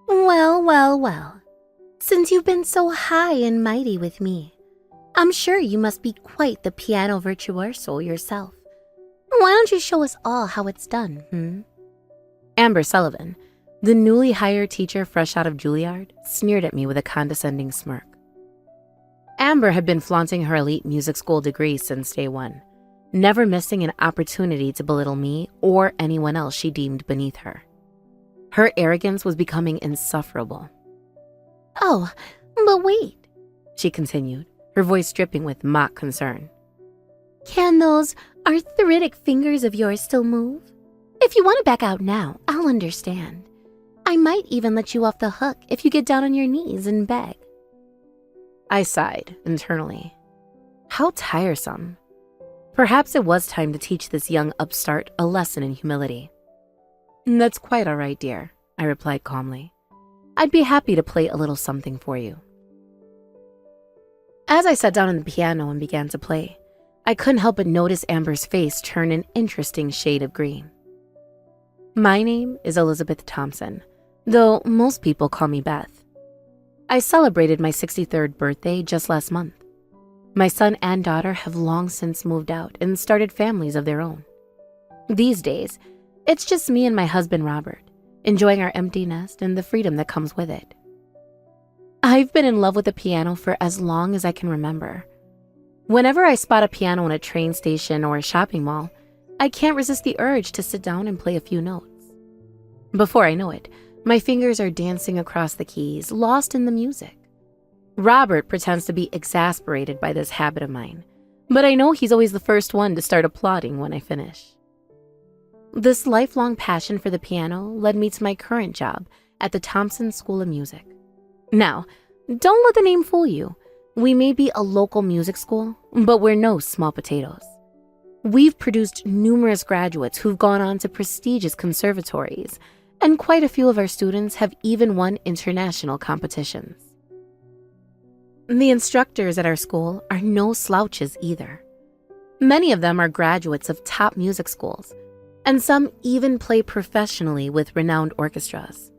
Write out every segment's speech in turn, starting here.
Well, well, well. Since you've been so high and mighty with me, I'm sure you must be quite the piano virtuoso yourself. Why don't you show us all how it's done, Amber Sullivan, the newly hired teacher fresh out of Juilliard, sneered at me with a condescending smirk. Amber had been flaunting her elite music school degree since day one, never missing an opportunity to belittle me or anyone else she deemed beneath her. Her arrogance was becoming insufferable. Oh, but wait, she continued, her voice dripping with mock concern. Can those arthritic fingers of yours still move? If you want to back out now, I'll understand. I might even let you off the hook if you get down on your knees and beg. I sighed internally. How tiresome. Perhaps it was time to teach this young upstart a lesson in humility. That's quite all right, dear, I replied calmly. I'd be happy to play a little something for you. As I sat down on the piano and began to play, I couldn't help but notice Amber's face turn an interesting shade of green. My name is Elizabeth Thompson, though most people call me Beth. I celebrated my 63rd birthday just last month. My son and daughter have long since moved out and started families of their own. These days, it's just me and my husband Robert, enjoying our empty nest and the freedom that comes with it. I've been in love with the piano for as long as I can remember. Whenever I spot a piano in a train station or a shopping mall, I can't resist the urge to sit down and play a few notes. Before I know it, my fingers are dancing across the keys, lost in the music. Robert pretends to be exasperated by this habit of mine, but I know he's always the first one to start applauding when I finish. This lifelong passion for the piano led me to my current job at the Thompson School of Music. Now, don't let the name fool you. We may be a local music school, but we're no small potatoes. We've produced numerous graduates who've gone on to prestigious conservatories, and quite a few of our students have even won international competitions. The instructors at our school are no slouches either. Many of them are graduates of top music schools, and some even play professionally with renowned orchestras.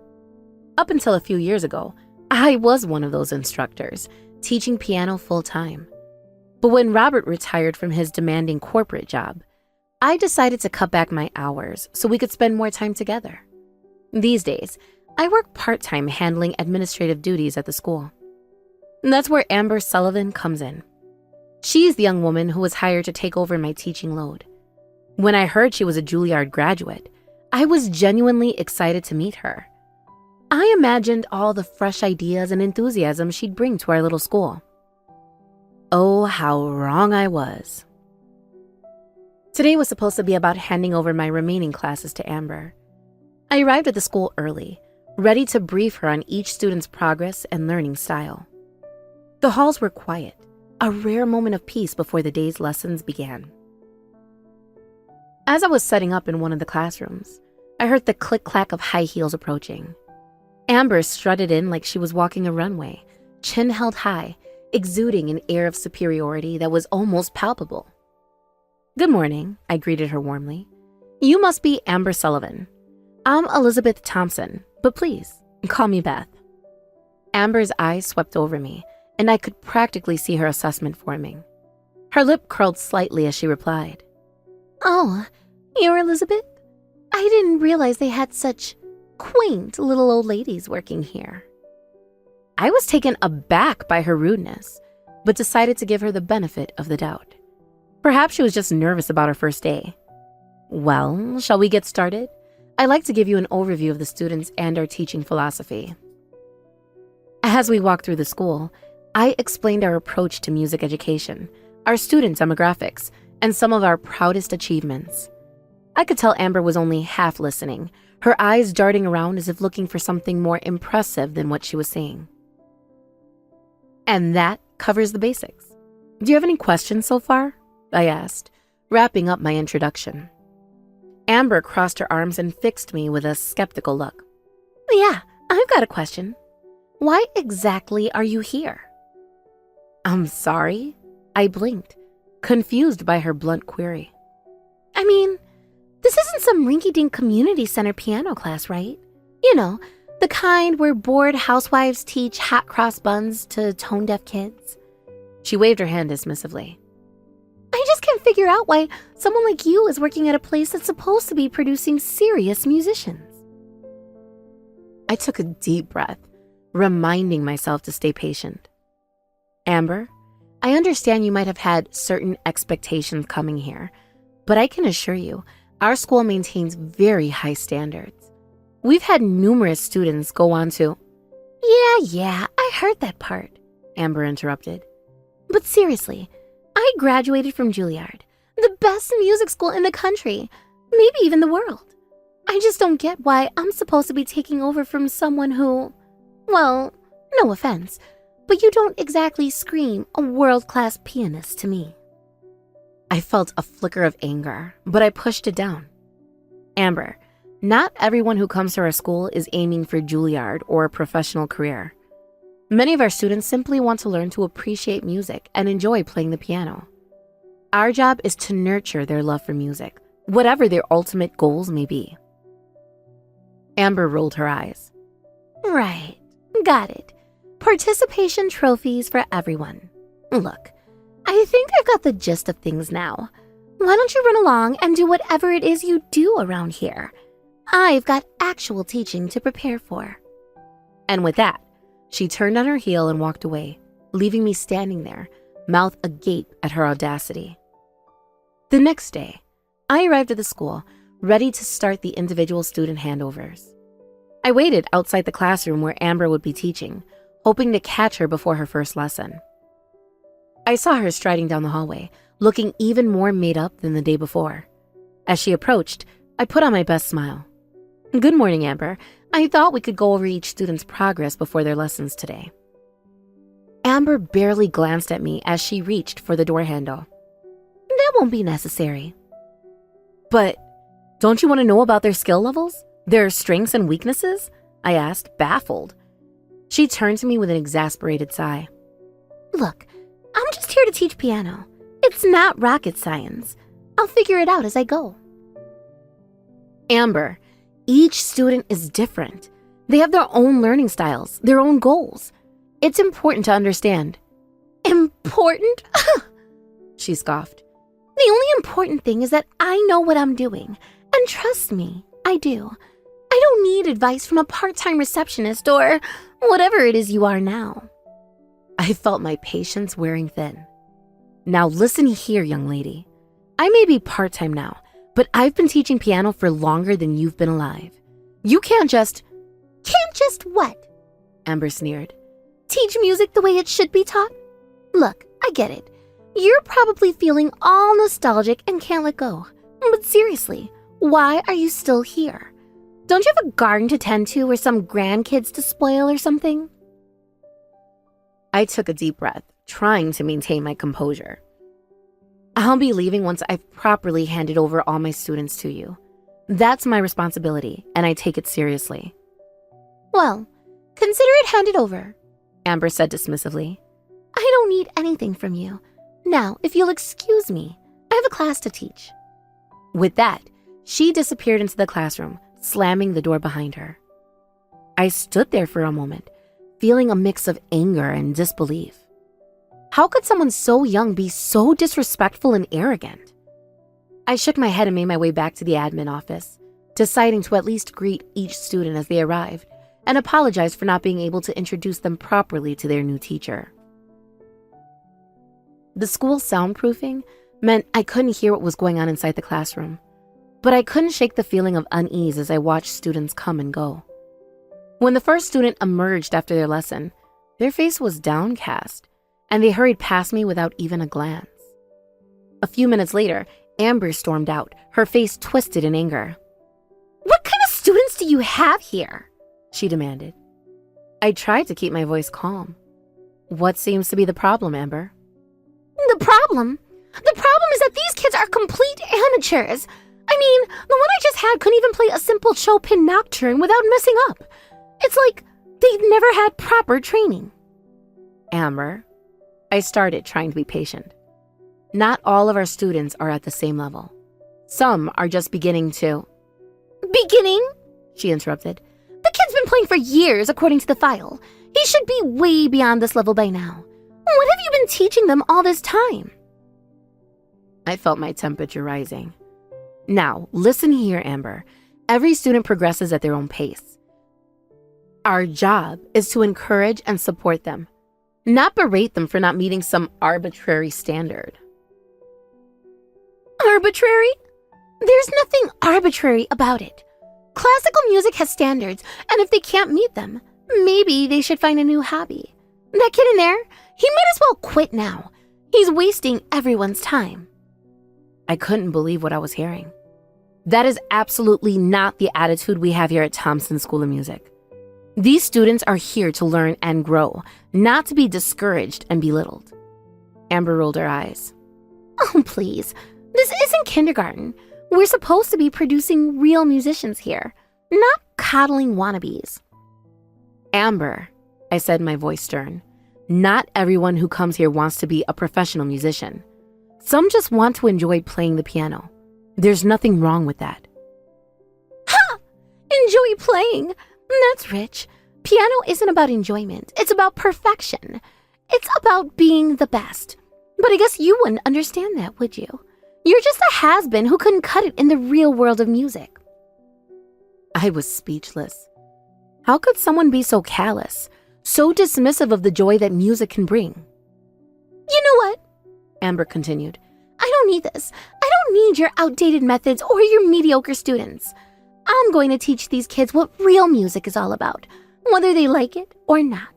Up until a few years ago, I was one of those instructors, teaching piano full-time. But when Robert retired from his demanding corporate job, I decided to cut back my hours so we could spend more time together. These days, I work part-time handling administrative duties at the school. That's where Amber Sullivan comes in. She's the young woman who was hired to take over my teaching load. When I heard she was a Juilliard graduate, I was genuinely excited to meet her. I imagined all the fresh ideas and enthusiasm she'd bring to our little school. Oh, how wrong I was. Today was supposed to be about handing over my remaining classes to Amber. I arrived at the school early, ready to brief her on each student's progress and learning style. The halls were quiet, a rare moment of peace before the day's lessons began. As I was setting up in one of the classrooms, I heard the click-clack of high heels approaching. Amber strutted in like she was walking a runway, chin held high, exuding an air of superiority that was almost palpable. "Good morning," I greeted her warmly. "You must be Amber Sullivan. I'm Elizabeth Thompson, but please, call me Beth." Amber's eyes swept over me, and I could practically see her assessment forming. Her lip curled slightly as she replied. "Oh, you're Elizabeth? I didn't realize they had such quaint little old ladies working here." I was taken aback by her rudeness, but decided to give her the benefit of the doubt. Perhaps she was just nervous about her first day. "Well, shall we get started? I'd like to give you an overview of the students and our teaching philosophy." As we walked through the school, I explained our approach to music education, our student demographics, and some of our proudest achievements. I could tell Amber was only half listening, her eyes darting around as if looking for something more impressive than what she was saying. And that covers the basics. "Do you have any questions so far?" I asked, wrapping up my introduction. Amber crossed her arms and fixed me with a skeptical look. "Yeah, I've got a question. Why exactly are you here?" "I'm sorry?" I blinked, confused by her blunt query. I mean, this isn't some rinky-dink community center piano class, right? You know, The kind where bored housewives teach hot-cross buns to tone-deaf kids. She waved her hand dismissively. I just can't figure out why someone like you is working at a place that's supposed to be producing serious musicians. I took a deep breath, reminding myself to stay patient. Amber, I understand you might have had certain expectations coming here, but I can assure you, our school maintains very high standards. We've had numerous students go on to— Yeah, I heard that part, Amber interrupted. But seriously, I graduated from Juilliard, the best music school in the country, maybe even the world. I just don't get why I'm supposed to be taking over from someone who, well, no offense, but you don't exactly scream a world-class pianist to me. I felt a flicker of anger, but I pushed it down. Amber, not everyone who comes to our school is aiming for Juilliard or a professional career. Many of our students simply want to learn to appreciate music and enjoy playing the piano. Our job is to nurture their love for music, whatever their ultimate goals may be. Amber rolled her eyes. Right, got it. Participation trophies for everyone. Look, I think I've got the gist of things now. Why don't you run along and do whatever it is you do around here? I've got actual teaching to prepare for. And with that, she turned on her heel and walked away, leaving me standing there, mouth agape at her audacity. The next day, I arrived at the school, ready to start the individual student handovers. I waited outside the classroom where Amber would be teaching, hoping to catch her before her first lesson. I saw her striding down the hallway, looking even more made up than the day before. As she approached, I put on my best smile. Good morning, Amber. I thought we could go over each student's progress before their lessons today. Amber barely glanced at me as she reached for the door handle. That won't be necessary. But don't you want to know about their skill levels? Their strengths and weaknesses? I asked, baffled. She turned to me with an exasperated sigh. Look, I'm just here to teach piano. It's not rocket science. I'll figure it out as I go. Amber, each student is different. They have their own learning styles, their own goals. It's important to understand. Important? She scoffed. The only important thing is that I know what I'm doing. And trust me, I do. I don't need advice from a part-time receptionist or whatever it is you are now. I felt my patience wearing thin. Now listen here, young lady. I may be part-time now, but I've been teaching piano for longer than you've been alive. You can't just— Can't just what? Amber sneered. Teach music the way it should be taught? Look, I get it. You're probably feeling all nostalgic and can't let go. But seriously, why are you still here? Don't you have a garden to tend to or some grandkids to spoil or something? I took a deep breath, trying to maintain my composure. I'll be leaving once I've properly handed over all my students to you. That's my responsibility, and I take it seriously. Well, consider it handed over, Amber said dismissively. I don't need anything from you. Now, if you'll excuse me, I have a class to teach. With that, she disappeared into the classroom, slamming the door behind her. I stood there for a moment, feeling a mix of anger and disbelief. How could someone so young be so disrespectful and arrogant? I shook my head and made my way back to the admin office, deciding to at least greet each student as they arrived and apologize for not being able to introduce them properly to their new teacher. The school soundproofing meant I couldn't hear what was going on inside the classroom, but I couldn't shake the feeling of unease as I watched students come and go. When the first student emerged after their lesson, their face was downcast, and they hurried past me without even a glance. A few minutes later, Amber stormed out, her face twisted in anger. What kind of students do you have here? She demanded. I tried to keep my voice calm. What seems to be the problem, Amber? The problem? The problem is that these kids are complete amateurs. I mean, the one I just had couldn't even play a simple Chopin nocturne without messing up. It's like they've never had proper training. Amber, I started trying to be patient. Not all of our students are at the same level. Some are just beginning to— Beginning? She interrupted. The kid's been playing for years, according to the file. He should be way beyond this level by now. What have you been teaching them all this time? I felt my temperature rising. Now, listen here, Amber. Every student progresses at their own pace. Our job is to encourage and support them, not berate them for not meeting some arbitrary standard. Arbitrary? There's nothing arbitrary about it. Classical music has standards, and if they can't meet them, maybe they should find a new hobby. That kid in there, he might as well quit now. He's wasting everyone's time. I couldn't believe what I was hearing. That is absolutely not the attitude we have here at Thompson School of Music. These students are here to learn and grow, not to be discouraged and belittled. Amber rolled her eyes. Oh, please. This isn't kindergarten. We're supposed to be producing real musicians here, not coddling wannabes. Amber, I said, my voice stern, not everyone who comes here wants to be a professional musician. Some just want to enjoy playing the piano. There's nothing wrong with that. Ha! Enjoy playing? That's rich. Piano isn't about enjoyment. It's about perfection. It's about being the best. But I guess you wouldn't understand that, would you? You're just a has-been who couldn't cut it in the real world of music. I was speechless. How could someone be so callous, so dismissive of the joy that music can bring? You know what? Amber continued. I don't need this. I don't need your outdated methods or your mediocre students. I'm going to teach these kids what real music is all about, whether they like it or not.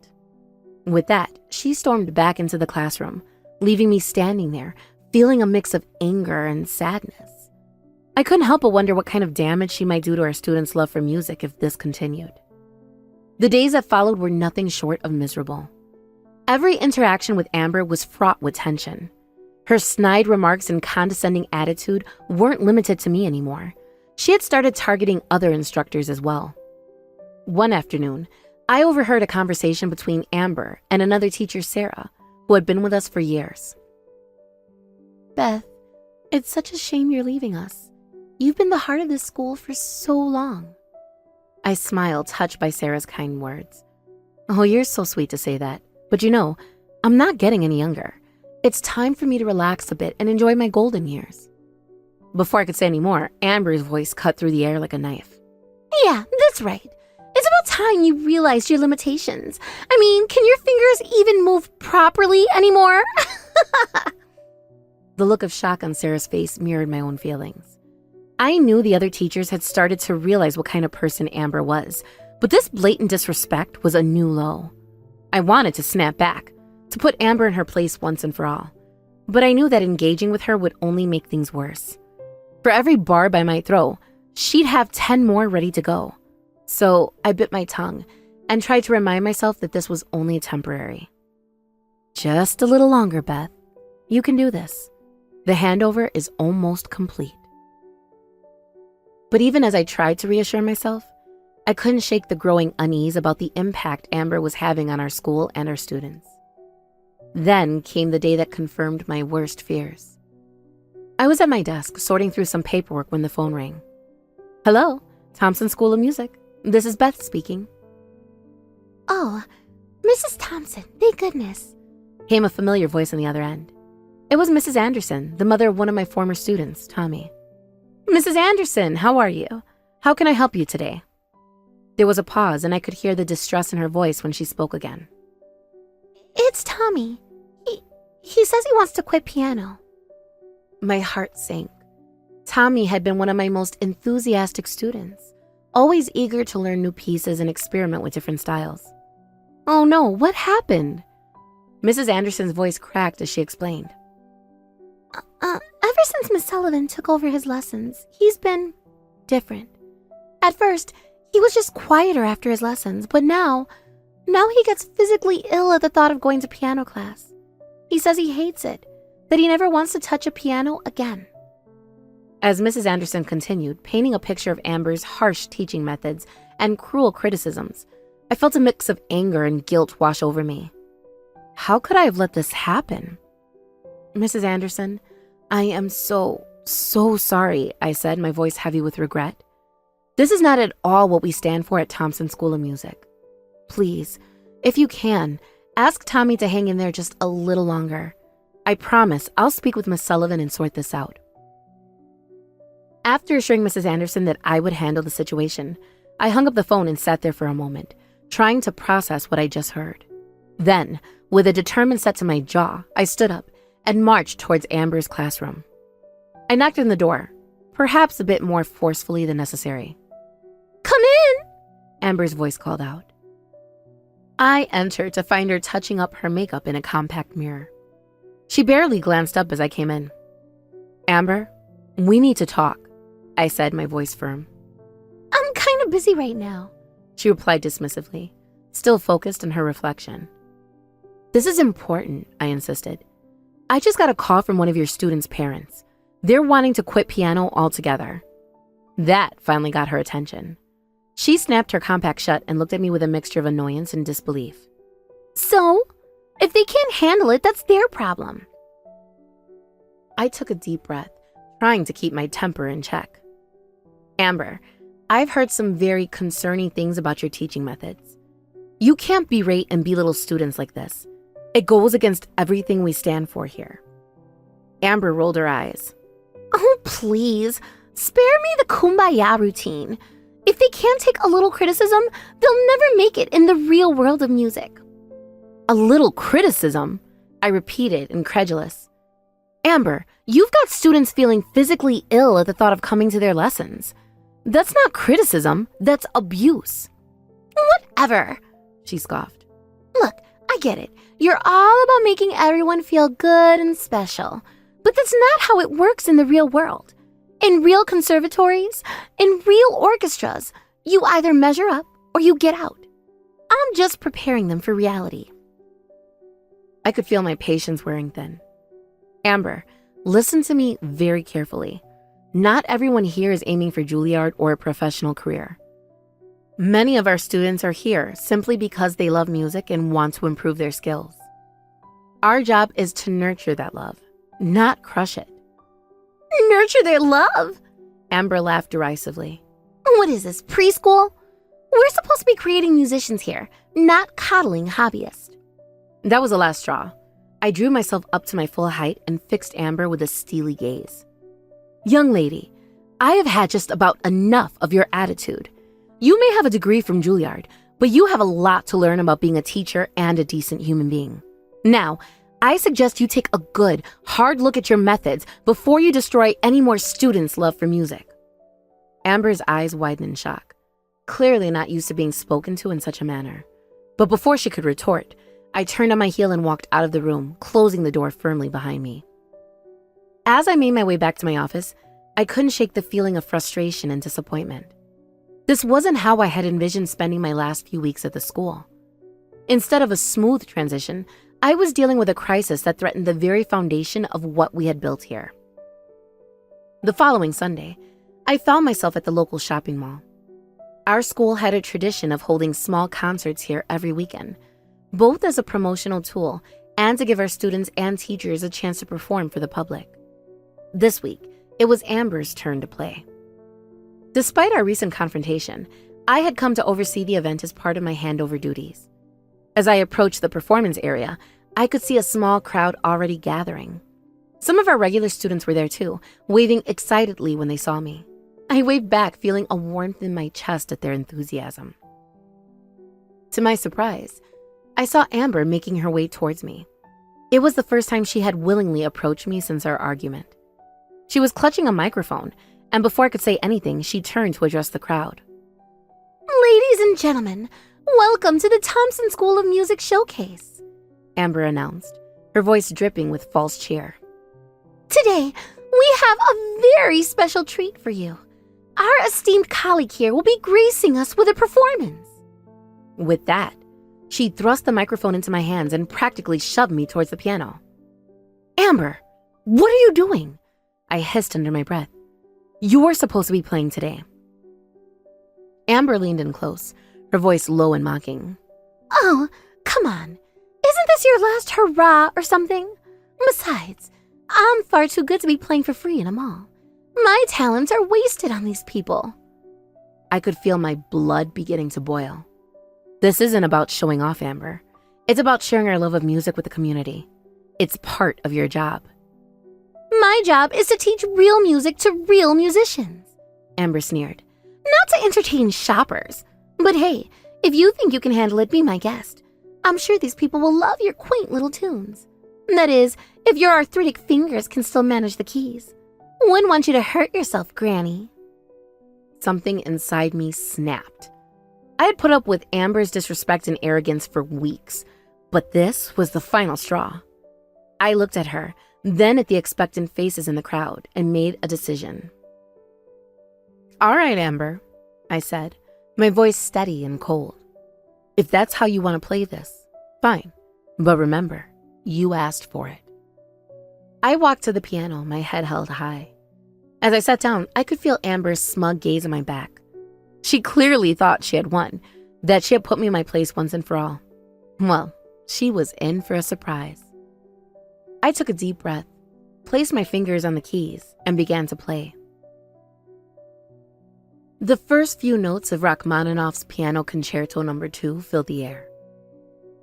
With that, she stormed back into the classroom, leaving me standing there, feeling a mix of anger and sadness. I couldn't help but wonder what kind of damage she might do to our students' love for music if this continued. The days that followed were nothing short of miserable. Every interaction with Amber was fraught with tension. Her snide remarks and condescending attitude weren't limited to me anymore. She had started targeting other instructors as well. One afternoon, I overheard a conversation between Amber and another teacher, Sarah, who had been with us for years. Beth, it's such a shame you're leaving us. You've been the heart of this school for so long. I smiled, touched by Sarah's kind words. Oh, you're so sweet to say that. But you know, I'm not getting any younger. It's time for me to relax a bit and enjoy my golden years. Before I could say any more, Amber's voice cut through the air like a knife. Yeah, that's right. It's about time you realized your limitations. I mean, can your fingers even move properly anymore? The look of shock on Sarah's face mirrored my own feelings. I knew the other teachers had started to realize what kind of person Amber was, but this blatant disrespect was a new low. I wanted to snap back, to put Amber in her place once and for all. But I knew that engaging with her would only make things worse. For every barb I might throw, she'd have 10 more ready to go. So I bit my tongue and tried to remind myself that this was only temporary. Just a little longer, Beth. You can do this. The handover is almost complete. But even as I tried to reassure myself, I couldn't shake the growing unease about the impact Amber was having on our school and our students. Then came the day that confirmed my worst fears. I was at my desk sorting through some paperwork when the phone rang. Hello, Thompson School of Music. This is Beth speaking. Oh, Mrs. Thompson, thank goodness, came a familiar voice on the other end. It was Mrs. Anderson, the mother of one of my former students, Tommy. Mrs. Anderson, how are you? How can I help you today? There was a pause, and I could hear the distress in her voice when she spoke again. It's Tommy. He says he wants to quit piano. My heart sank. Tommy had been one of my most enthusiastic students, always eager to learn new pieces and experiment with different styles. Oh no, what happened? Mrs. Anderson's voice cracked as she explained. Ever since Miss Sullivan took over his lessons, he's been different. At first, he was just quieter after his lessons, but now he gets physically ill at the thought of going to piano class. He says he hates it, that he never wants to touch a piano again. As Mrs. Anderson continued, painting a picture of Amber's harsh teaching methods and cruel criticisms, I felt a mix of anger and guilt wash over me. How could I have let this happen? Mrs. Anderson, I am so sorry, I said, my voice heavy with regret. This is not at all what we stand for at Thompson School of Music. Please, if you can, ask Tommy to hang in there just a little longer. I promise I'll speak with Miss Sullivan and sort this out." After assuring Mrs. Anderson that I would handle the situation, I hung up the phone and sat there for a moment, trying to process what I just heard. Then, with a determined set to my jaw, I stood up and marched towards Amber's classroom. I knocked on the door, perhaps a bit more forcefully than necessary. "Come in," Amber's voice called out. I entered to find her touching up her makeup in a compact mirror. She barely glanced up as I came in. "Amber, we need to talk," I said, my voice firm. "I'm kind of busy right now," she replied dismissively, still focused on her reflection. "This is important," I insisted. "I just got a call from one of your students' parents. They're wanting to quit piano altogether." That finally got her attention. She snapped her compact shut and looked at me with a mixture of annoyance and disbelief. "So, if they can't handle it, that's their problem." I took a deep breath, trying to keep my temper in check. "Amber, I've heard some very concerning things about your teaching methods. You can't berate and belittle students like this. It goes against everything we stand for here." Amber rolled her eyes. "Oh, please, spare me the kumbaya routine. If they can't take a little criticism, they'll never make it in the real world of music." "A little criticism?" I repeated, incredulous. "Amber, you've got students feeling physically ill at the thought of coming to their lessons. That's not criticism, that's abuse." "Whatever," she scoffed. "Look, I get it. You're all about making everyone feel good and special. But that's not how it works in the real world. In real conservatories, in real orchestras, you either measure up or you get out. I'm just preparing them for reality." I could feel my patience wearing thin. "Amber, listen to me very carefully. Not everyone here is aiming for Juilliard or a professional career. Many of our students are here simply because they love music and want to improve their skills. Our job is to nurture that love, not crush it." "Nurture their love?" Amber laughed derisively. "What is this, preschool? We're supposed to be creating musicians here, not coddling hobbyists." That was the last straw. I drew myself up to my full height and fixed Amber with a steely gaze. "Young lady, I have had just about enough of your attitude. You may have a degree from Juilliard, but you have a lot to learn about being a teacher and a decent human being. Now, I suggest you take a good, hard look at your methods before you destroy any more students' love for music." Amber's eyes widened in shock, clearly not used to being spoken to in such a manner. But before she could retort, I turned on my heel and walked out of the room, closing the door firmly behind me. As I made my way back to my office, I couldn't shake the feeling of frustration and disappointment. This wasn't how I had envisioned spending my last few weeks at the school. Instead of a smooth transition, I was dealing with a crisis that threatened the very foundation of what we had built here. The following Sunday, I found myself at the local shopping mall. Our school had a tradition of holding small concerts here every weekend, both as a promotional tool and to give our students and teachers a chance to perform for the public. This week, it was Amber's turn to play. Despite our recent confrontation, I had come to oversee the event as part of my handover duties. As I approached the performance area, I could see a small crowd already gathering. Some of our regular students were there too, waving excitedly when they saw me. I waved back, feeling a warmth in my chest at their enthusiasm. To my surprise, I saw Amber making her way towards me. It was the first time she had willingly approached me since our argument. She was clutching a microphone, and before I could say anything, she turned to address the crowd. "Ladies and gentlemen, welcome to the Thompson School of Music Showcase," Amber announced, her voice dripping with false cheer. "Today, we have a very special treat for you. Our esteemed colleague here will be gracing us with a performance." With that, she thrust the microphone into my hands and practically shoved me towards the piano. "Amber, what are you doing?" I hissed under my breath. "You're supposed to be playing today." Amber leaned in close, her voice low and mocking. "Oh, come on. Isn't this your last hurrah or something? Besides, I'm far too good to be playing for free in a mall. My talents are wasted on these people." I could feel my blood beginning to boil. This isn't about showing off, Amber. It's about sharing our love of music with the community. It's part of your job. My job is to teach real music to real musicians, Amber sneered. not to entertain shoppers. But hey, if you think you can handle it, be my guest. I'm sure these people will love your quaint little tunes. That is, if your arthritic fingers can still manage the keys. Wouldn't want you to hurt yourself, Granny. Something inside me snapped. I had put up with Amber's disrespect and arrogance for weeks, but this was the final straw. I looked at her, then at the expectant faces in the crowd, and made a decision. All right, Amber, I said, my voice steady and cold. If that's how you want to play this, fine. But remember, you asked for it. I walked to the piano, my head held high. As I sat down, I could feel Amber's smug gaze on my back. She clearly thought she had won, that she had put me in my place once and for all. Well, she was in for a surprise. I took a deep breath, placed my fingers on the keys, and began to play. The first few notes of Rachmaninoff's Piano Concerto No. 2 filled the air.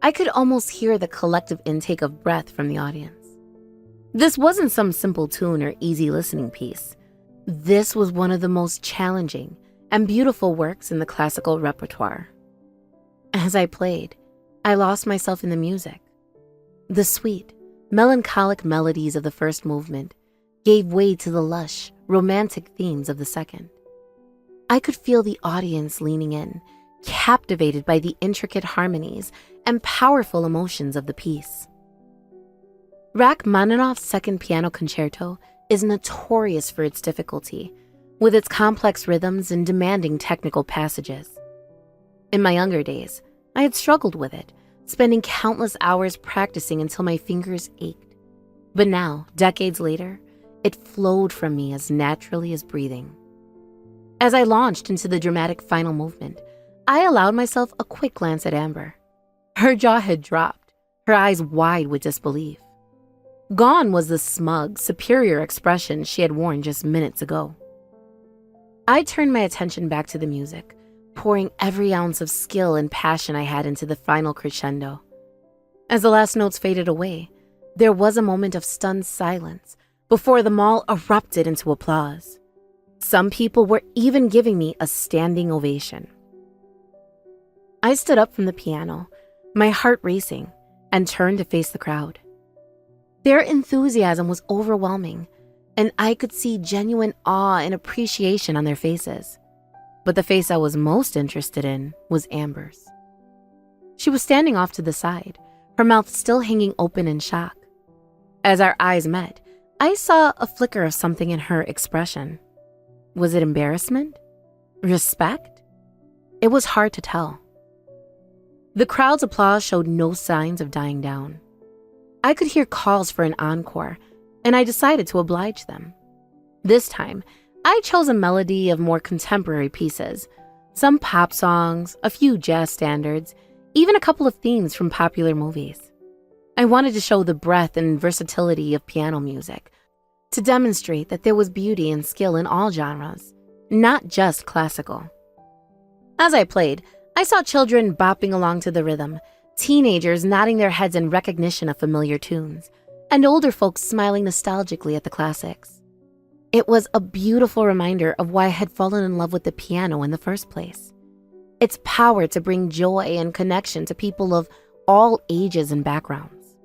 I could almost hear the collective intake of breath from the audience. This wasn't some simple tune or easy listening piece. This was one of the most challenging and beautiful works in the classical repertoire. As I played, I lost myself in the music. The sweet, melancholic melodies of the first movement gave way to the lush, romantic themes of the second. I could feel the audience leaning in, captivated by the intricate harmonies and powerful emotions of the piece. Rachmaninoff's Second Piano Concerto is notorious for its difficulty, with its complex rhythms and demanding technical passages. In my younger days, I had struggled with it, spending countless hours practicing until my fingers ached. But now, decades later, it flowed from me as naturally as breathing. As I launched into the dramatic final movement, I allowed myself a quick glance at Amber. Her jaw had dropped, her eyes wide with disbelief. Gone was the smug, superior expression she had worn just minutes ago. I turned my attention back to the music, pouring every ounce of skill and passion I had into the final crescendo. As the last notes faded away, there was a moment of stunned silence before the mall erupted into applause. Some people were even giving me a standing ovation. I stood up from the piano, my heart racing, and turned to face the crowd. Their enthusiasm was overwhelming, and I could see genuine awe and appreciation on their faces. But the face I was most interested in was Amber's. She was standing off to the side, her mouth still hanging open in shock. As our eyes met, I saw a flicker of something in her expression. Was it embarrassment? Respect? It was hard to tell. The crowd's applause showed no signs of dying down. I could hear calls for an encore, and I decided to oblige them. This time, I chose a melody of more contemporary pieces, some pop songs, a few jazz standards, even a couple of themes from popular movies. I wanted to show the breadth and versatility of piano music, to demonstrate that there was beauty and skill in all genres, not just classical. As I played, I saw children bopping along to the rhythm, teenagers nodding their heads in recognition of familiar tunes, and older folks smiling nostalgically at the classics. It was a beautiful reminder of why I had fallen in love with the piano in the first place. Its power to bring joy and connection to people of all ages and backgrounds.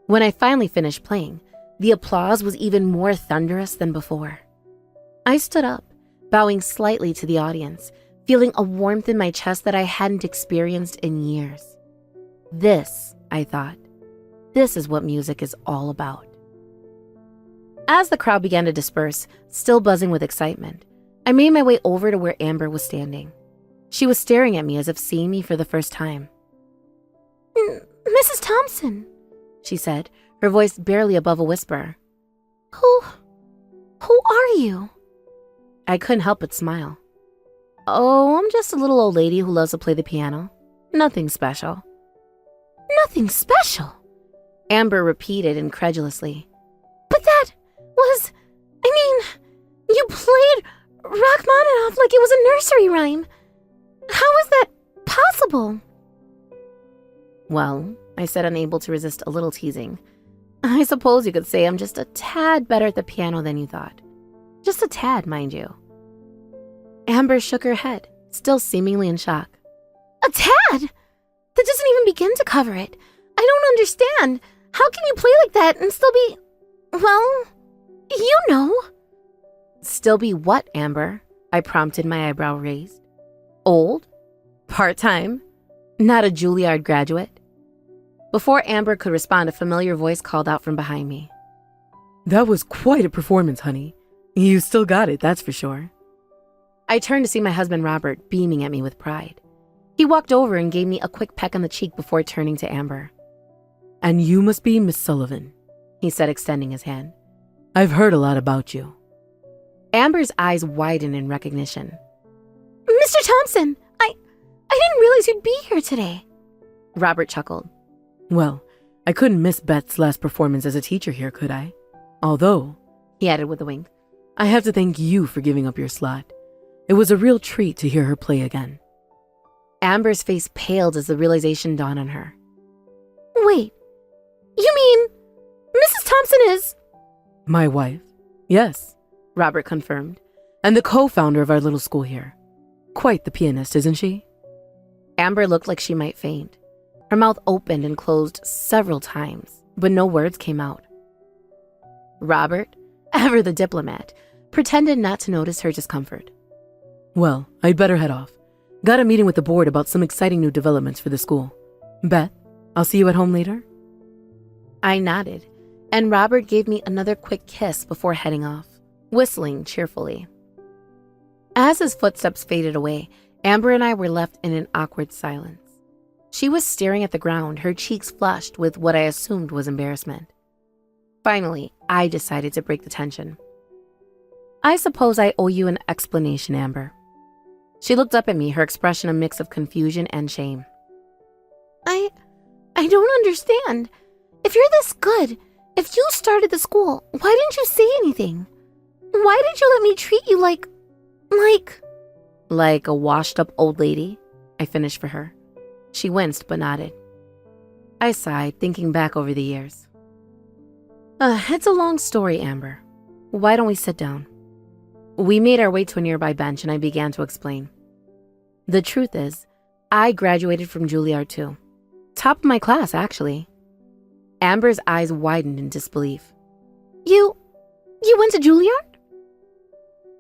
When I finally finished playing, the applause was even more thunderous than before. I stood up, bowing slightly to the audience, feeling a warmth in my chest that I hadn't experienced in years. This, I thought, this is what music is all about. As the crowd began to disperse, still buzzing with excitement, I made my way over to where Amber was standing. She was staring at me as if seeing me for the first time. Mrs. Thompson, she said, her voice barely above a whisper. Who are you? I couldn't help but smile. Oh, I'm just a little old lady who loves to play the piano. Nothing special. Nothing special? Amber repeated incredulously. But that was, you played Rachmaninoff. it off like it was a nursery rhyme. How is that possible? Well, I said, unable to resist a little teasing, I suppose you could say I'm just a tad better at the piano than you thought. Just a tad, mind you. Amber shook her head, still seemingly in shock. A tad? That doesn't even begin to cover it. I don't understand. How can you play like that and still be... well, you know. Still be what, Amber? I prompted, my eyebrow raised. Old? Part-time? Not a Juilliard graduate? Before Amber could respond, a familiar voice called out from behind me. That was quite a performance, honey. You still got it, that's for sure. I turned to see my husband Robert beaming at me with pride. He walked over and gave me a quick peck on the cheek before turning to Amber. And you must be Miss Sullivan, he said, extending his hand. I've heard a lot about you. Amber's eyes widened in recognition. Mr. Thompson, I didn't realize you'd be here today. Robert chuckled. Well, I couldn't miss Beth's last performance as a teacher here, could I? Although, he added with a wink, I have to thank you for giving up your slot. It was a real treat to hear her play again. Amber's face paled as the realization dawned on her. Wait, you mean Mrs. Thompson is... My wife? Yes, Robert confirmed. And the co-founder of our little school here. Quite the pianist, isn't she? Amber looked like she might faint. Her mouth opened and closed several times, but no words came out. Robert, ever the diplomat, pretended not to notice her discomfort. Well, I'd better head off. Got a meeting with the board about some exciting new developments for the school. Beth, I'll see you at home later? I nodded, and Robert gave me another quick kiss before heading off, whistling cheerfully. As his footsteps faded away, Amber and I were left in an awkward silence. She was staring at the ground, her cheeks flushed with what I assumed was embarrassment. Finally, I decided to break the tension. I suppose I owe you an explanation, Amber. She looked up at me, her expression a mix of confusion and shame. I don't understand. If you're this good, if you started the school, why didn't you say anything? Why did you let me treat you like a washed-up old lady? I finished for her. She winced but nodded. I sighed, thinking back over the years. It's a long story, Amber. Why don't we sit down? We made our way to a nearby bench and I began to explain. The truth is, I graduated from Juilliard too. Top of my class, actually. Amber's eyes widened in disbelief. You went to Juilliard?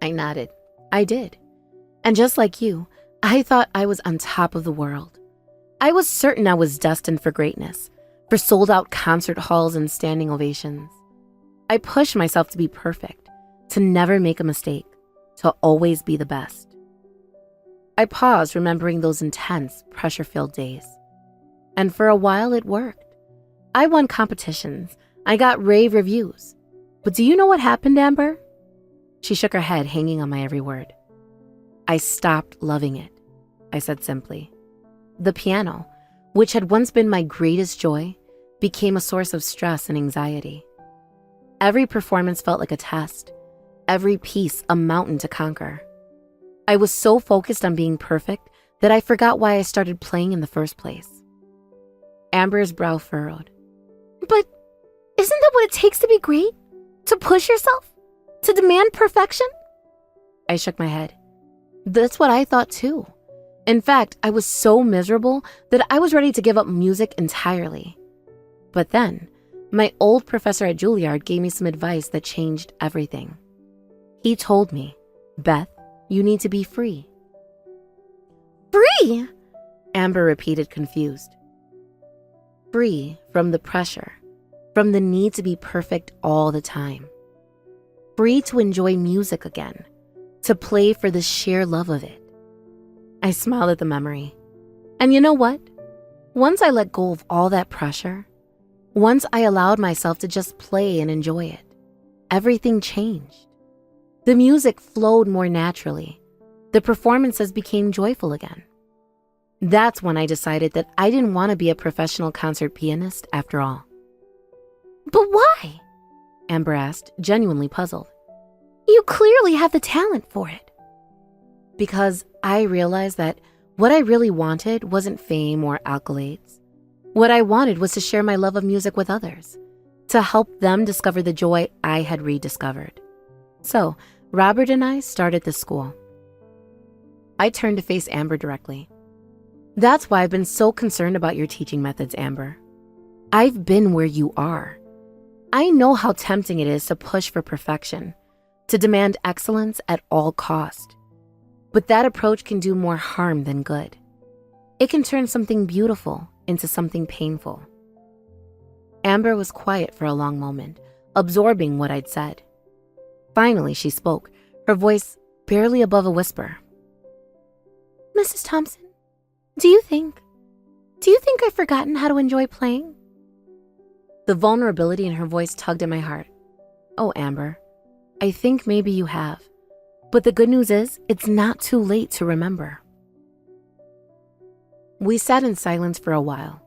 I nodded. I did. And just like you, I thought I was on top of the world. I was certain I was destined for greatness, for sold-out concert halls and standing ovations. I pushed myself to be perfect, to never make a mistake, to always be the best. I paused, remembering those intense, pressure-filled days. And for a while, it worked. I won competitions. I got rave reviews. But do you know what happened, Amber? She shook her head, hanging on my every word. I stopped loving it, I said simply. The piano, which had once been my greatest joy, became a source of stress and anxiety. Every performance felt like a test, every piece a mountain to conquer. I was so focused on being perfect that I forgot why I started playing in the first place. Amber's brow furrowed. But isn't that what it takes to be great? To push yourself? To demand perfection? I shook my head. That's what I thought too. In fact, I was so miserable that I was ready to give up music entirely. But then, my old professor at Juilliard gave me some advice that changed everything. He told me, Beth, you need to be free. Free? Amber repeated, confused. Free from the pressure, from the need to be perfect all the time. Free to enjoy music again, to play for the sheer love of it. I smiled at the memory. And you know what? Once I let go of all that pressure, once I allowed myself to just play and enjoy it, everything changed. The music flowed more naturally. The performances became joyful again. That's when I decided that I didn't want to be a professional concert pianist after all. But why? Amber asked, genuinely puzzled. You clearly have the talent for it. because I realized that what I really wanted wasn't fame or accolades. What I wanted was to share my love of music with others, to help them discover the joy I had rediscovered. So, Robert and I started the school. I turned to face Amber directly. That's why I've been so concerned about your teaching methods, Amber. I've been where you are. I know how tempting it is to push for perfection, to demand excellence at all cost. But that approach can do more harm than good. It can turn something beautiful into something painful. Amber was quiet for a long moment, absorbing what I'd said. Finally, she spoke, her voice barely above a whisper. Mrs. Thompson, do you think I've forgotten how to enjoy playing? The vulnerability in her voice tugged at my heart. Oh, Amber, I think maybe you have. But the good news is, it's not too late to remember. We sat in silence for a while,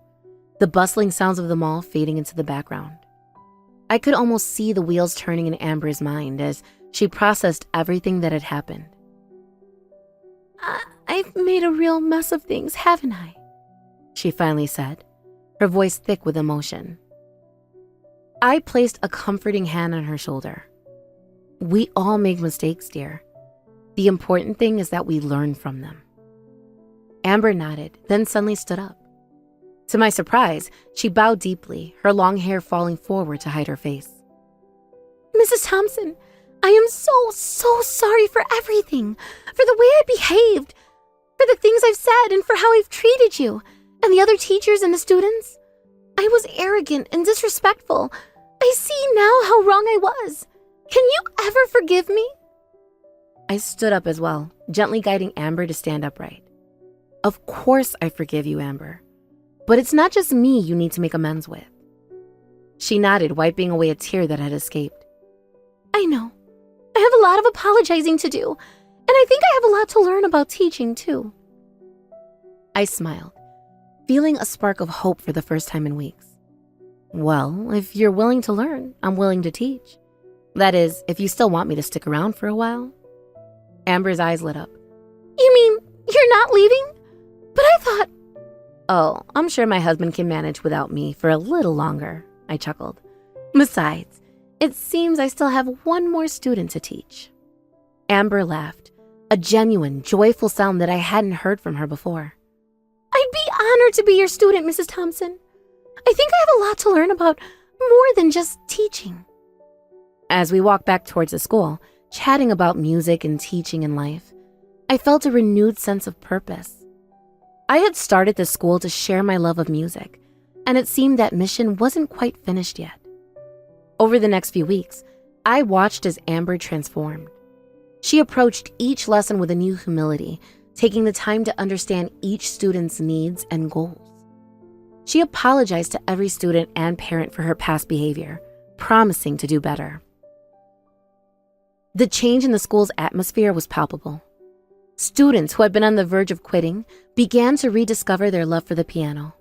the bustling sounds of the mall fading into the background. I could almost see the wheels turning in Amber's mind as she processed everything that had happened. I've made a real mess of things, haven't I? She finally said, her voice thick with emotion. I placed a comforting hand on her shoulder. We all make mistakes, dear. The important thing is that we learn from them. Amber nodded, then suddenly stood up. To my surprise, she bowed deeply, her long hair falling forward to hide her face. Mrs. Thompson, I am so sorry for everything, for the way I behaved, for the things I've said and for how I've treated you and the other teachers and the students. I was arrogant and disrespectful. I see now how wrong I was. Can you ever forgive me? I stood up as well, gently guiding Amber to stand upright. Of course I forgive you, Amber. But it's not just me you need to make amends with. She nodded, wiping away a tear that had escaped. I know. I have a lot of apologizing to do, and I think I have a lot to learn about teaching, too. I smiled, feeling a spark of hope for the first time in weeks. Well, if you're willing to learn, I'm willing to teach. That is, if you still want me to stick around for a while. Amber's eyes lit up. You mean you're not leaving? But I thought... Oh, I'm sure my husband can manage without me for a little longer, I chuckled. Besides, it seems I still have one more student to teach. Amber laughed, a genuine, joyful sound that I hadn't heard from her before. I'd be honored to be your student, Mrs. Thompson. I think I have a lot to learn about more than just teaching. As we walked back towards the school, chatting about music and teaching and life, I felt a renewed sense of purpose. I had started the school to share my love of music, and it seemed that mission wasn't quite finished yet. Over the next few weeks, I watched as Amber transformed. She approached each lesson with a new humility, taking the time to understand each student's needs and goals. She apologized to every student and parent for her past behavior, promising to do better. The change in the school's atmosphere was palpable. Students who had been on the verge of quitting began to rediscover their love for the piano.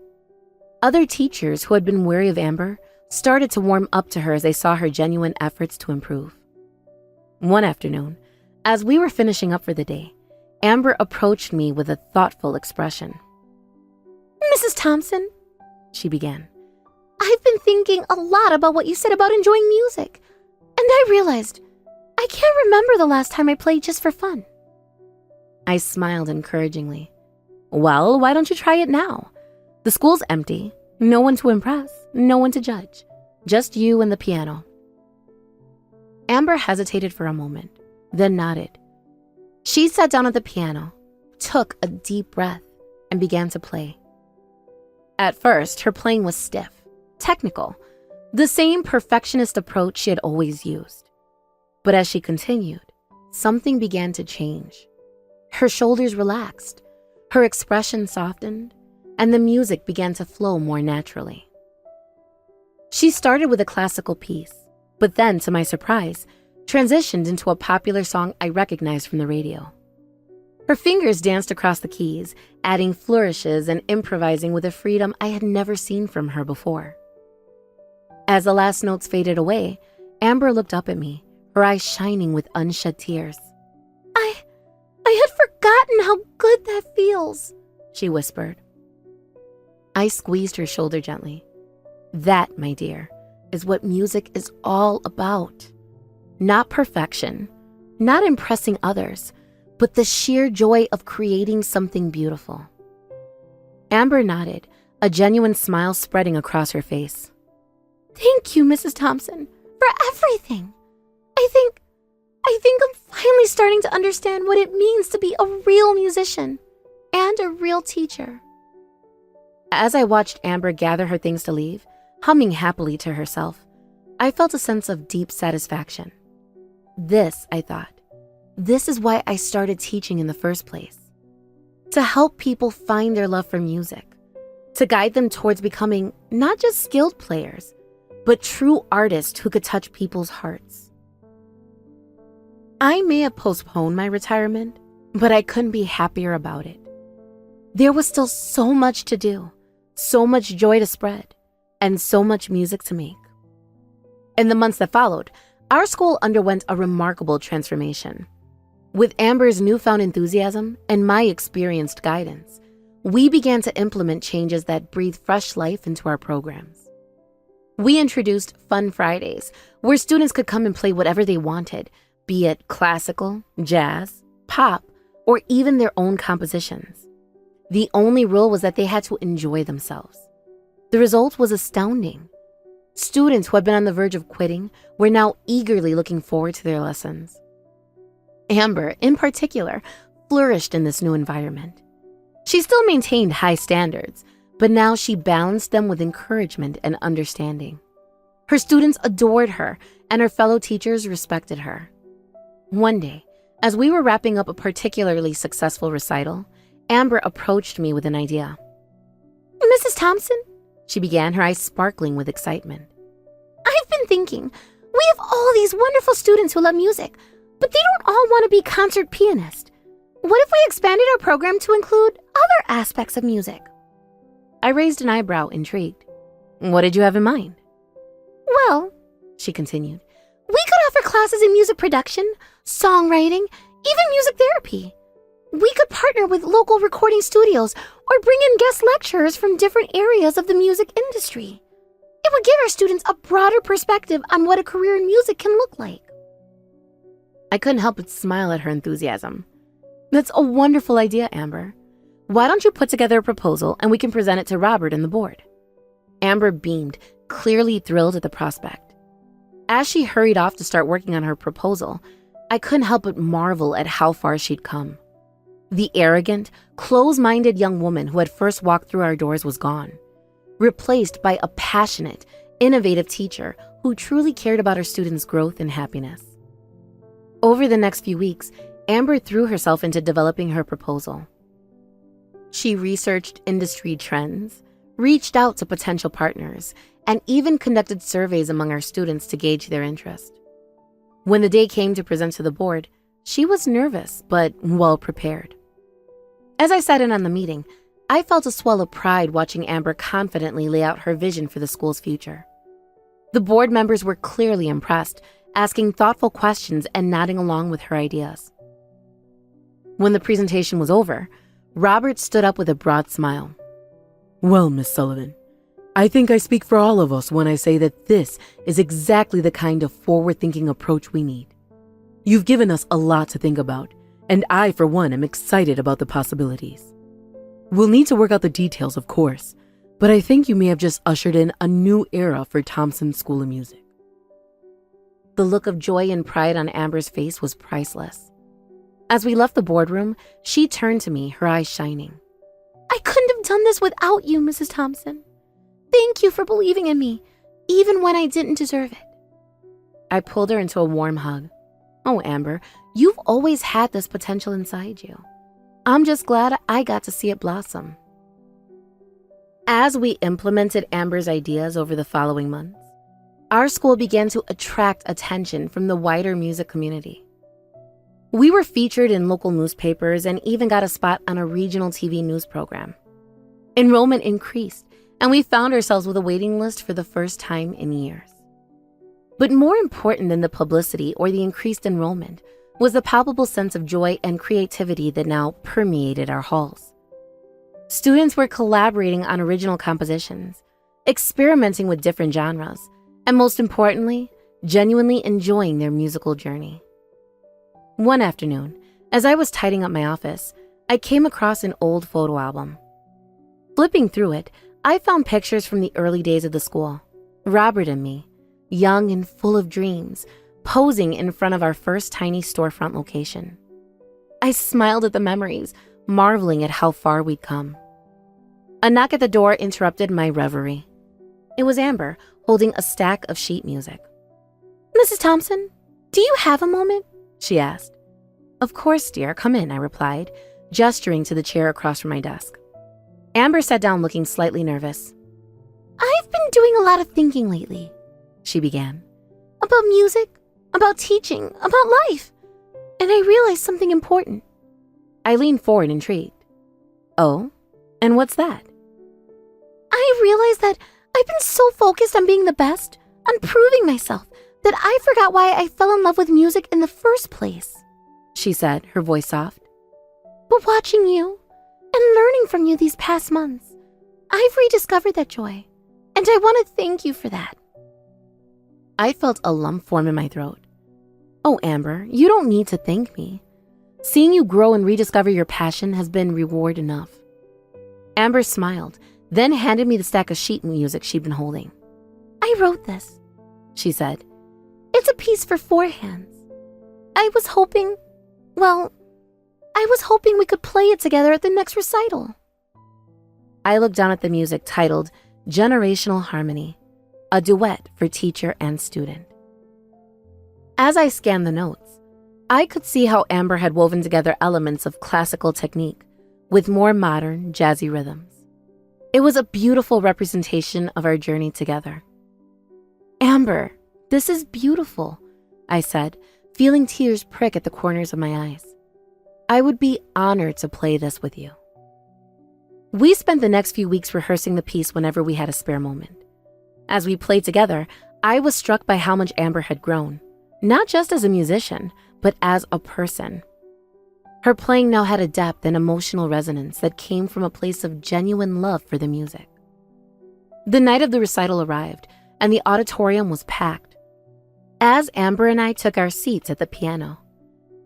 Other teachers who had been wary of Amber started to warm up to her as they saw her genuine efforts to improve. One afternoon, as we were finishing up for the day, Amber approached me with a thoughtful expression. Mrs. Thompson, she began, I've been thinking a lot about what you said about enjoying music, and I realized I can't remember the last time I played just for fun. I smiled encouragingly. Well, why don't you try it now? The school's empty, no one to impress, no one to judge, just you and the piano. Amber hesitated for a moment, then nodded. She sat down at the piano, took a deep breath, and began to play. At first, her playing was stiff, technical, the same perfectionist approach she had always used. But as she continued, something began to change. Her shoulders relaxed, her expression softened, and the music began to flow more naturally. She started with a classical piece, but then, to my surprise, transitioned into a popular song I recognized from the radio. Her fingers danced across the keys, adding flourishes and improvising with a freedom I had never seen from her before. As the last notes faded away, Amber looked up at me, her eyes shining with unshed tears. I had forgotten how good that feels," she whispered. I squeezed her shoulder gently. That, my dear, is what music is all about. Not perfection, not impressing others, but the sheer joy of creating something beautiful. Amber nodded, a genuine smile spreading across her face. "Thank you, Mrs. Thompson, for everything. I think I'm finally starting to understand what it means to be a real musician and a real teacher." As I watched Amber gather her things to leave, humming happily to herself, I felt a sense of deep satisfaction. This, I thought, this is why I started teaching in the first place. To help people find their love for music, to guide them towards becoming not just skilled players, but true artists who could touch people's hearts. I may have postponed my retirement, but I couldn't be happier about it. There was still so much to do, so much joy to spread, and so much music to make. In the months that followed, our school underwent a remarkable transformation. With Amber's newfound enthusiasm and my experienced guidance, we began to implement changes that breathed fresh life into our programs. We introduced Fun Fridays, where students could come and play whatever they wanted, be it classical, jazz, pop, or even their own compositions. The only rule was that they had to enjoy themselves. The result was astounding. Students who had been on the verge of quitting were now eagerly looking forward to their lessons. Amber, in particular, flourished in this new environment. She still maintained high standards, but now she balanced them with encouragement and understanding. Her students adored her, and her fellow teachers respected her. One day, as we were wrapping up a particularly successful recital, Amber approached me with an idea. "Mrs. Thompson," she began, her eyes sparkling with excitement. "I've been thinking, we have all these wonderful students who love music, but they don't all want to be concert pianists. What if we expanded our program to include other aspects of music?" I raised an eyebrow, intrigued. What did you have in mind? "Well," she continued, "we could offer classes in music production, songwriting, even music therapy. We could partner with local recording studios or bring in guest lecturers from different areas of the music industry. It would give our students a broader perspective on what a career in music can look like." I couldn't help but smile at her enthusiasm. That's a wonderful idea, Amber. Why don't you put together a proposal and we can present it to Robert and the board? Amber beamed, clearly thrilled at the prospect. As she hurried off to start working on her proposal, I couldn't help but marvel at how far she'd come. The arrogant, close-minded young woman who had first walked through our doors was gone, replaced by a passionate, innovative teacher who truly cared about her students' growth and happiness. Over the next few weeks, Amber threw herself into developing her proposal. She researched industry trends, reached out to potential partners, and even conducted surveys among our students to gauge their interest. When the day came to present to the board, she was nervous but well prepared. As I sat in on the meeting, I felt a swell of pride watching Amber confidently lay out her vision for the school's future. The board members were clearly impressed, asking thoughtful questions and nodding along with her ideas. When the presentation was over, Robert stood up with a broad smile. Well, Miss Sullivan, I think I speak for all of us when I say that this is exactly the kind of forward-thinking approach we need. You've given us a lot to think about, and I, for one, am excited about the possibilities. We'll need to work out the details, of course, but I think you may have just ushered in a new era for Thompson School of Music. The look of joy and pride on Amber's face was priceless. As we left the boardroom, she turned to me, her eyes shining. "I couldn't have done this without you, Mrs. Thompson. Thank you for believing in me, even when I didn't deserve it." I pulled her into a warm hug. Oh, Amber, you've always had this potential inside you. I'm just glad I got to see it blossom. As we implemented Amber's ideas over the following months, our school began to attract attention from the wider music community. We were featured in local newspapers and even got a spot on a regional TV news program. Enrollment increased, and we found ourselves with a waiting list for the first time in years. But more important than the publicity or the increased enrollment was the palpable sense of joy and creativity that now permeated our halls. Students were collaborating on original compositions, experimenting with different genres, and most importantly, genuinely enjoying their musical journey. One afternoon, as I was tidying up my office, I came across an old photo album. Flipping through it, I found pictures from the early days of the school. Robert and me, young and full of dreams, posing in front of our first tiny storefront location. I smiled at the memories, marveling at how far we'd come. A knock at the door interrupted my reverie. It was Amber, holding a stack of sheet music. "Mrs. Thompson, do you have a moment?" she asked. "Of course, dear, come in," I replied, gesturing to the chair across from my desk. Amber sat down looking slightly nervous. "I've been doing a lot of thinking lately," she began. "About music, about teaching, about life. And I realized something important." I leaned forward, intrigued. "Oh, and what's that?" "I realized that I've been so focused on being the best, on proving myself, that I forgot why I fell in love with music in the first place," she said, her voice soft. "But watching you and learning from you these past months, I've rediscovered that joy, and I want to thank you for that." I felt a lump form in my throat. "Oh, Amber, you don't need to thank me. Seeing you grow and rediscover your passion has been reward enough." Amber smiled, then handed me the stack of sheet music she'd been holding. "I wrote this," she said. "It's a piece for 4 hands. I was hoping we could play it together at the next recital." I looked down at the music titled Generational Harmony, a duet for teacher and student. As I scanned the notes, I could see how Amber had woven together elements of classical technique with more modern, jazzy rhythms. It was a beautiful representation of our journey together. "Amber, this is beautiful," I said, feeling tears prick at the corners of my eyes. "I would be honored to play this with you." We spent the next few weeks rehearsing the piece whenever we had a spare moment. As we played together, I was struck by how much Amber had grown, not just as a musician, but as a person. Her playing now had a depth and emotional resonance that came from a place of genuine love for the music. The night of the recital arrived, and the auditorium was packed. As Amber and I took our seats at the piano,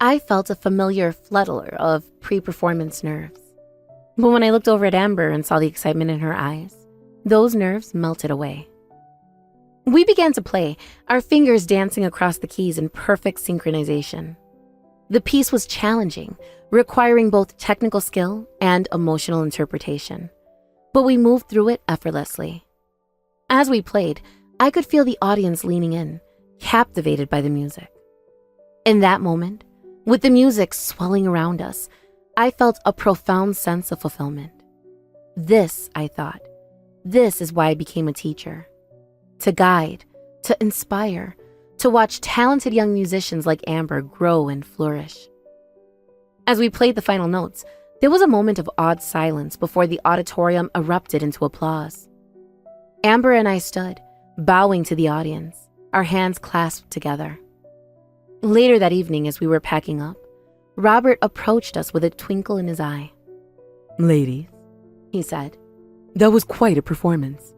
I felt a familiar flutter of pre-performance nerves. But when I looked over at Amber and saw the excitement in her eyes, those nerves melted away. We began to play, our fingers dancing across the keys in perfect synchronization. The piece was challenging, requiring both technical skill and emotional interpretation, but we moved through it effortlessly. As we played, I could feel the audience leaning in, captivated by the music. In that moment, with the music swelling around us, I felt a profound sense of fulfillment. This, I thought, this is why I became a teacher. To guide, to inspire, to watch talented young musicians like Amber grow and flourish. As we played the final notes, there was a moment of awed silence before the auditorium erupted into applause. Amber and I stood, bowing to the audience, our hands clasped together. Later that evening, as we were packing up, Robert approached us with a twinkle in his eye. "Ladies," he said, "that was quite a performance.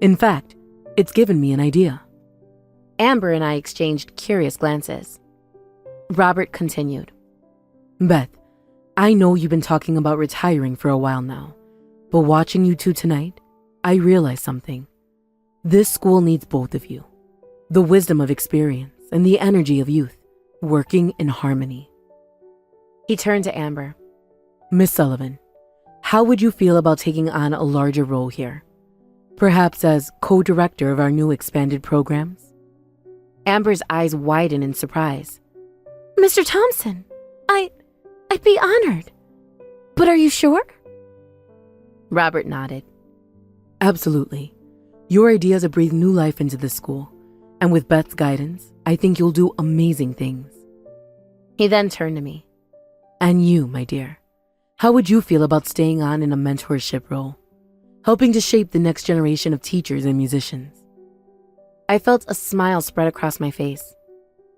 In fact, it's given me an idea." Amber and I exchanged curious glances. Robert continued. "Beth, I know you've been talking about retiring for a while now, but watching you two tonight, I realized something. This school needs both of you. The wisdom of experience and the energy of youth, working in harmony." He turned to Amber. "Miss Sullivan, how would you feel about taking on a larger role here? Perhaps as co-director of our new expanded programs?" Amber's eyes widened in surprise. "Mr. Thompson, I'd be honored. But are you sure?" Robert nodded. "Absolutely. Your ideas have breathed new life into this school, and with Beth's guidance, I think you'll do amazing things." He then turned to me. "And you, my dear, how would you feel about staying on in a mentorship role, helping to shape the next generation of teachers and musicians?" I felt a smile spread across my face.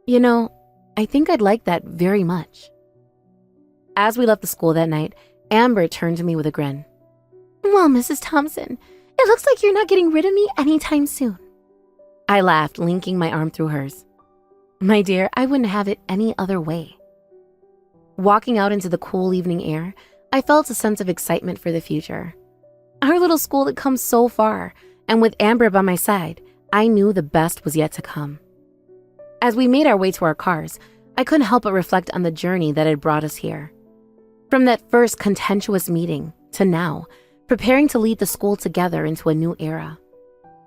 "You know, I think I'd like that very much. As we left the school that night, Amber turned to me with a grin. Well, Mrs. Thompson, it looks like you're not getting rid of me anytime soon. I laughed, linking my arm through hers. My dear, I wouldn't have it any other way. Walking out into the cool evening air, I felt a sense of excitement for the future. Our little school had come so far, and with Amber by my side, I knew the best was yet to come. As we made our way to our cars, I couldn't help but reflect on the journey that had brought us here. From that first contentious meeting to now, preparing to lead the school together into a new era.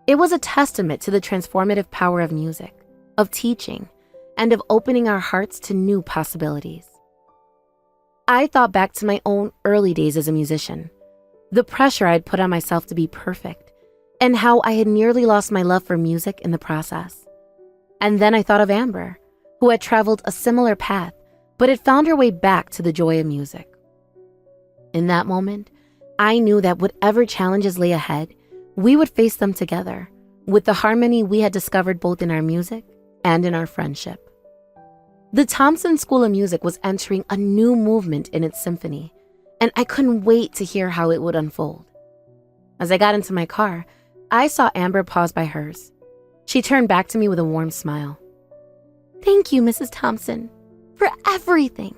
It was a testament to the transformative power of music, of teaching, and of opening our hearts to new possibilities. I thought back to my own early days as a musician, the pressure I'd put on myself to be perfect, and how I had nearly lost my love for music in the process. And then I thought of Amber, who had traveled a similar path, but had found her way back to the joy of music. In that moment, I knew that whatever challenges lay ahead, we would face them together, with the harmony we had discovered both in our music and in our friendship. The Thompson School of Music was entering a new movement in its symphony, and I couldn't wait to hear how it would unfold. As I got into my car, I saw Amber pause by hers. She turned back to me with a warm smile. Thank you, Mrs. Thompson, for everything.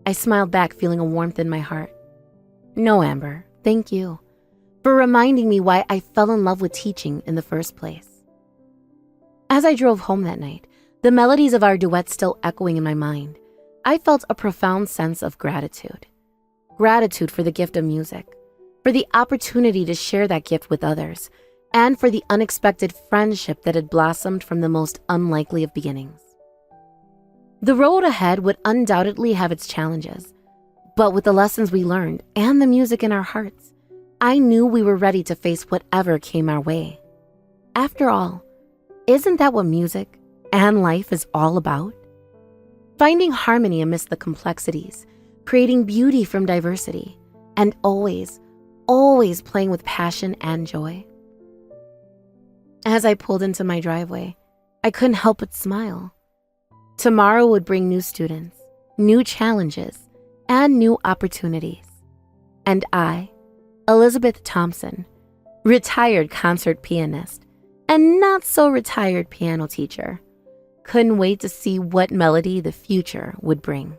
I smiled back, feeling a warmth in my heart. No, Amber, thank you for reminding me why I fell in love with teaching in the first place. As I drove home that night, the melodies of our duet still echoing in my mind, I felt a profound sense of gratitude. Gratitude for the gift of music, for the opportunity to share that gift with others, and for the unexpected friendship that had blossomed from the most unlikely of beginnings. The road ahead would undoubtedly have its challenges, but with the lessons we learned and the music in our hearts, I knew we were ready to face whatever came our way. After all, isn't that what music and life is all about? Finding harmony amidst the complexities, creating beauty from diversity, and always playing with passion and joy. As I pulled into my driveway, I couldn't help but smile. Tomorrow would bring new students, new challenges, and new opportunities. And I, Elizabeth Thompson, retired concert pianist and not so retired piano teacher, couldn't wait to see what melody the future would bring.